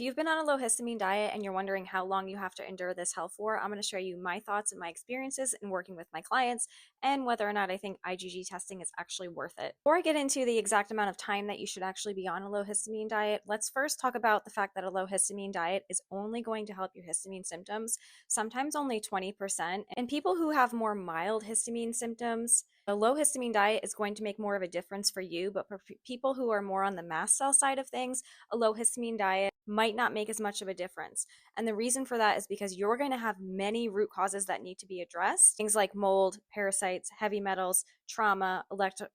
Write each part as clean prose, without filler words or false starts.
If you've been on a low histamine diet and you're wondering how long you have to endure this hell for, I'm going to share you my thoughts and my experiences in working with my clients and whether or not I think IgG testing is actually worth it. Before I get into the exact amount of time that you should actually be on a low histamine diet, let's first talk about the fact that a low histamine diet is only going to help your histamine symptoms, sometimes only 20%. And people who have more mild histamine symptoms, a low histamine diet is going to make more of a difference for you, but for people who are more on the mast cell side of things, a low histamine diet might not make as much of a difference. And the reason for that is because you're going to have many root causes that need to be addressed. Things like mold, parasites, heavy metals, trauma,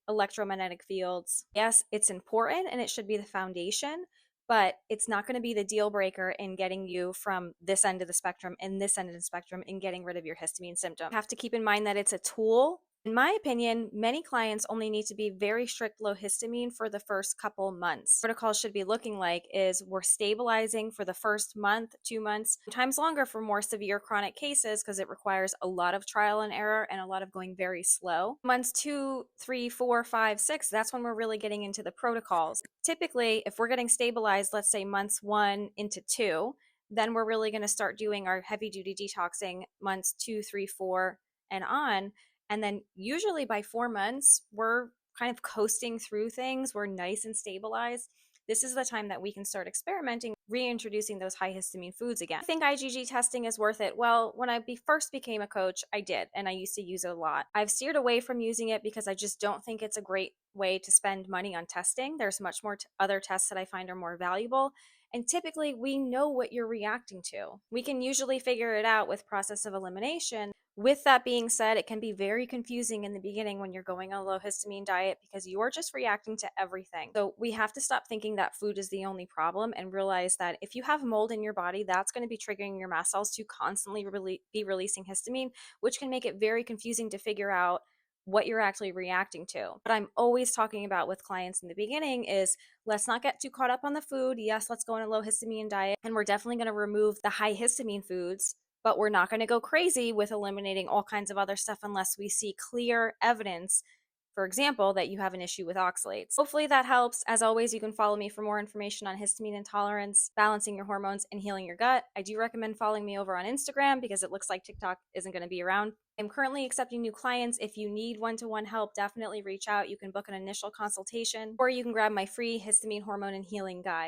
electromagnetic fields. Yes, it's important and it should be the foundation, but it's not going to be the deal breaker in getting you from this end of the spectrum and this end of the spectrum in getting rid of your histamine symptom. You have to keep in mind that it's a tool. In my opinion, many clients only need to be very strict low histamine for the first couple months. Protocols should be looking like is we're stabilizing for the first month, 2 months, sometimes longer for more severe chronic cases because it requires a lot of trial and error and a lot of going very slow. Months 2, 3, 4, 5, 6, that's when we're really getting into the protocols. Typically, if we're getting stabilized, let's say months 1 into 2, then we're really going to start doing our heavy duty detoxing months 2, 3, 4, and on. And then usually by 4 months, we're kind of coasting through things. We're nice and stabilized. This is the time that we can start experimenting, reintroducing those high histamine foods again. I think IgG testing is worth it. Well, when I first became a coach, I did, and I used to use it a lot. I've steered away from using it because I just don't think it's a great way to spend money on testing. There's much more other tests that I find are more valuable. And typically, we know what you're reacting to. We can usually figure it out with process of elimination. With that being said, it can be very confusing in the beginning when you're going on a low histamine diet because you're just reacting to everything. So we have to stop thinking that food is the only problem and realize that if you have mold in your body, that's going to be triggering your mast cells to constantly be releasing histamine, which can make it very confusing to figure out what you're actually reacting to. What I'm always talking about with clients in the beginning is let's not get too caught up on the food. Yes, let's go on a low histamine diet, and we're definitely going to remove the high histamine foods, but we're not going to go crazy with eliminating all kinds of other stuff unless we see clear evidence, for example, that you have an issue with oxalates. Hopefully that helps. As always, you can follow me for more information on histamine intolerance, balancing your hormones, and healing your gut. I do recommend following me over on Instagram because it looks like TikTok isn't going to be around. I'm currently accepting new clients. If you need one-to-one help, definitely reach out. You can book an initial consultation, or you can grab my free histamine hormone and healing guide.